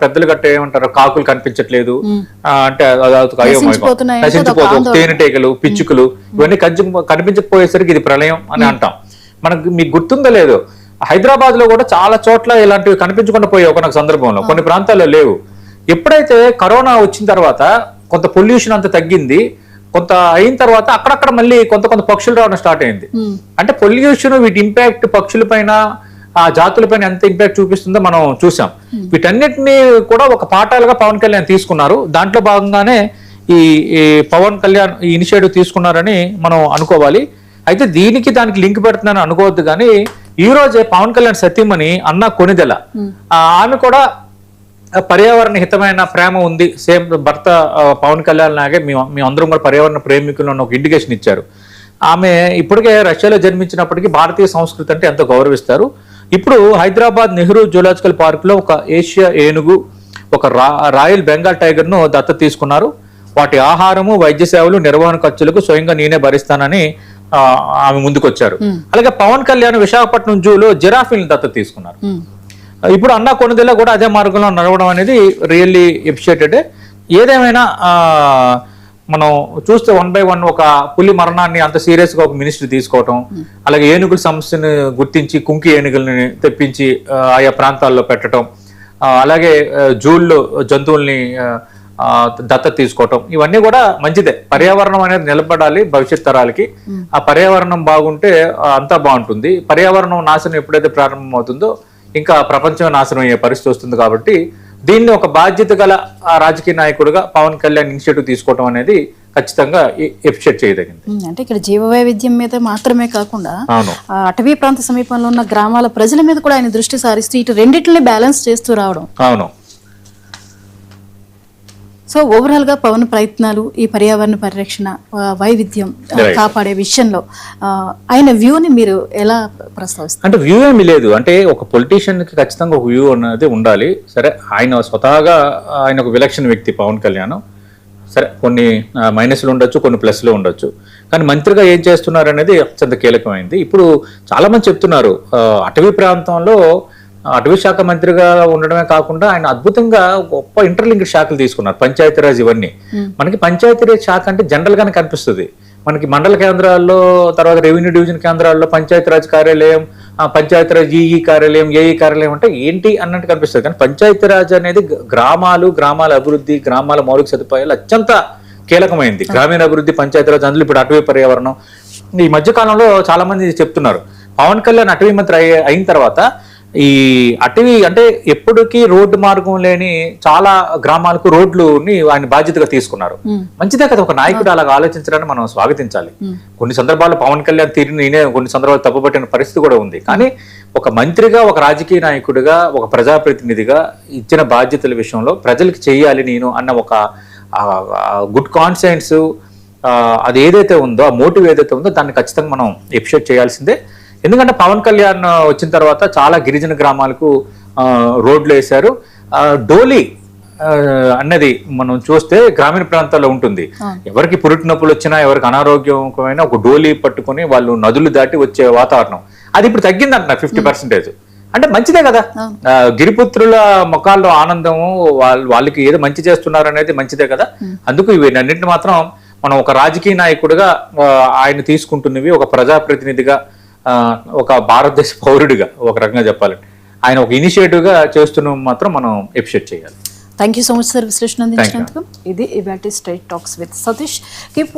పెద్దలు గట్ట ఏమంటారు, కాకులు కనిపించట్లేదు అంటే నశించిపోతాం, తేనెటీగలు, పిచ్చుకలు ఇవన్నీ కనిపించకపోయేసరికి ఇది ప్రళయం అని అంటాం. మనకు మీకు గుర్తుందో లేదో, హైదరాబాద్ లో కూడా చాలా చోట్ల ఇలాంటివి కనిపించకుండా పోయే ఒక సందర్భంలో, కొన్ని ప్రాంతాల్లో లేవు. ఎప్పుడైతే కరోనా వచ్చిన తర్వాత కొంత పొల్యూషన్ అంత తగ్గింది, కొంత అయిన తర్వాత అక్కడక్కడ మళ్ళీ కొంత పక్షులు రావడం స్టార్ట్ అయింది. అంటే పొల్యూషన్ వీటి ఇంపాక్ట్ పక్షుల పైన, ఆ జాతుల పైన ఎంత ఇంపాక్ట్ చూపిస్తుందో మనం చూసాం. వీటన్నిటిని కూడా ఒక పాఠాలుగా పవన్ కళ్యాణ్ తీసుకున్నారు. దాంట్లో భాగంగానే ఈ పవన్ కళ్యాణ్ ఈ ఇనిషియేటివ్ తీసుకున్నారని మనం అనుకోవాలి. అయితే దానికి లింక్ పెడుతున్నాను అనుకోవద్దు. కానీ ఈ రోజే పవన్ కళ్యాణ్ సతీమణి అన్న కొనిదెల, ఆమె కూడా పర్యావరణ హితమైన ప్రేమ ఉంది. సేమ్ భర్త పవన్ కళ్యాణ్ లాగే మీ అందరం కూడా పర్యావరణ ప్రేమికులు ఒక ఇండికేషన్ ఇచ్చారు. ఆమె ఇప్పటికే రష్యాలో జన్మించినప్పటికీ భారతీయ సంస్కృతి అంటే ఎంతో గౌరవిస్తారు. ఇప్పుడు హైదరాబాద్ నెహ్రూ జూలాజికల్ పార్క్ లో ఒక ఏషియా ఏనుగు, ఒక రాయల్ బెంగాల్ టైగర్ ను దత్తత తీసుకున్నారు. వాటి ఆహారము, వైద్య సేవలు, నిర్వహణ ఖర్చులకు స్వయంగా నేనే భరిస్తానని ఆమె ముందుకొచ్చారు. అలాగే పవన్ కళ్యాణ్ విశాఖపట్నం జూలో జిరాఫీని దత్తత తీసుకున్నారు. ఇప్పుడు అన్నా కొనుదెల కూడా అదే మార్గంలో నడవడం అనేది రియల్లీ ఎప్రిషియేటెడ్. ఏదేమైనా మనం చూస్తే 1 by 1 ఒక పులి మరణాన్ని అంత సీరియస్ గా ఒక మినిస్ట్రీ తీసుకోవటం, అలాగే ఏనుగుల సమస్యను గుర్తించి కుంకి ఏనుగుల్ని తెప్పించి ఆయా ప్రాంతాల్లో పెట్టడం, అలాగే జూల్లో జంతువుల్ని దత్తత తీసుకోవటం, ఇవన్నీ కూడా మంచిదే. పర్యావరణం అనేది నిలబడాలి భవిష్యత్ తరాలకి. ఆ పర్యావరణం బాగుంటే అంతా బాగుంటుంది. పర్యావరణం నాశనం ఎప్పుడైతే ప్రారంభమవుతుందో ఇంకా ప్రపంచం నాశనం అయ్యే పరిస్థితి వస్తుంది. కాబట్టి దీన్ని ఒక బాధ్యత గల రాజకీయ నాయకుడిగా పవన్ కళ్యాణ్ ఇనిషియేటివ్ తీసుకోవడం అనేది ఖచ్చితంగా ఎప్రిషియేట్ చేయదగింది. అంటే ఇక్కడ జీవ వైవిధ్యం మీద మాత్రమే కాకుండా అటవీ ప్రాంత సమీపంలో ఉన్న గ్రామాల ప్రజల మీద కూడా ఆయన దృష్టి సారిస్తూ ఇటు రెండింటిని బ్యాలెన్స్ చేస్తూ రావడం. అవును. సో ఓవరాల్ గా పవన్ ప్రయత్నాలు ఈ పర్యావరణ పరిరక్షణ, వైవిధ్యం కాపాడే విషయంలో ఆయన వ్యూని మీరు ఎలా ప్రస్తావిస్తారు? అంటే వ్యూ ఏమి లేదు, అంటే ఒక పొలిటీషియన్ కి ఖచ్చితంగా ఒక వ్యూ అనేది ఉండాలి. సరే, ఆయన స్వతహాగా ఆయన ఒక విలక్షణ వ్యక్తి పవన్ కళ్యాణ్. సరే, కొన్ని మైనస్లు ఉండొచ్చు, కొన్ని ప్లస్లు ఉండొచ్చు. కానీ మంత్రిగా ఏం చేస్తున్నారు అనేది అత్యంత కీలకమైంది. ఇప్పుడు చాలా మంది చెప్తున్నారు, అటవీ ప్రాంతంలో అటవీ శాఖ మంత్రిగా ఉండడమే కాకుండా ఆయన అద్భుతంగా గొప్ప ఇంటర్లింక్డ్ శాఖలు తీసుకున్నారు. పంచాయతీరాజ్ ఇవన్నీ మనకి పంచాయతీరాజ్ శాఖ అంటే జనరల్ గానే కనిపిస్తుంది. మనకి మండల కేంద్రాల్లో, తర్వాత రెవెన్యూ డివిజన్ కేంద్రాల్లో పంచాయతీరాజ్ కార్యాలయం, పంచాయతీరాజ్ ఈఈ కార్యాలయం, ఏఈ కార్యాలయం అంటే ఏంటి అన్నట్టు కనిపిస్తుంది. కానీ పంచాయతీరాజ్ అనేది గ్రామాల అభివృద్ధి, గ్రామాల మౌలిక సదుపాయాలు అత్యంత కీలకమైంది. గ్రామీణ అభివృద్ధి, పంచాయతీరాజ్, అందులో ఇప్పుడు అటవీ పర్యావరణం. ఈ మధ్య కాలంలో చాలా మంది చెప్తున్నారు, పవన్ కళ్యాణ్ అటవీ మంత్రి అయిన తర్వాత ఈ అటవీ అంటే ఎప్పటికీ రోడ్డు మార్గం లేని చాలా గ్రామాలకు రోడ్లుని ఆయన బాధ్యతగా తీసుకున్నారు. మంచిదే కదా, ఒక నాయకుడు అలాగా ఆలోచించడాన్ని మనం స్వాగతించాలి. కొన్ని సందర్భాల్లో పవన్ కళ్యాణ్ తీరుని నేనే కొన్ని సందర్భాలు తప్పుపట్టిన పరిస్థితి కూడా ఉంది. కానీ ఒక మంత్రిగా, ఒక రాజకీయ నాయకుడిగా, ఒక ప్రజాప్రతినిధిగా ఇచ్చిన బాధ్యతల విషయంలో ప్రజలకు చేయాలి నేను అన్న ఒక గుడ్ కాన్షియన్స్, అది ఏదైతే ఉందో, ఆ మోటివ్ ఏదైతే ఉందో దాన్ని ఖచ్చితంగా మనం ఎప్రిషియేట్ చేయాల్సిందే. ఎందుకంటే పవన్ కళ్యాణ్ వచ్చిన తర్వాత చాలా గిరిజన గ్రామాలకు రోడ్లు వేశారు. డోలీ అన్నది మనం చూస్తే గ్రామీణ ప్రాంతాల్లో ఉంటుంది. ఎవరికి పురుటి నొప్పులు వచ్చినా, ఎవరికి అనారోగ్యమైన ఒక డోలీ పట్టుకుని వాళ్ళు నదులు దాటి వచ్చే వాతావరణం అది ఇప్పుడు తగ్గిందంట 50%. అంటే మంచిదే కదా, గిరిపుత్రుల ముఖాల్లో ఆనందము, వాళ్ళకి ఏదో మంచి చేస్తున్నారు అనేది మంచిదే కదా. అందుకు ఇవి అన్నింటిని మాత్రం మనం ఒక రాజకీయ నాయకుడిగా ఆయన తీసుకుంటున్నవి, ఒక ప్రజాప్రతినిధిగా, ఒక భారతదేశ పౌరుడిగా ఒక రకంగా చెప్పాలంటే ఆయన ఒక ఇనిషియేటివ్ గా చేస్తున్న మాత్రం మనం ఎప్రిషియేట్ చేయాలి. Thank you so much sir విశ్లేషణ అందించినందుకు. ఇది ఇవాల్టి straight talks with Satish. Keep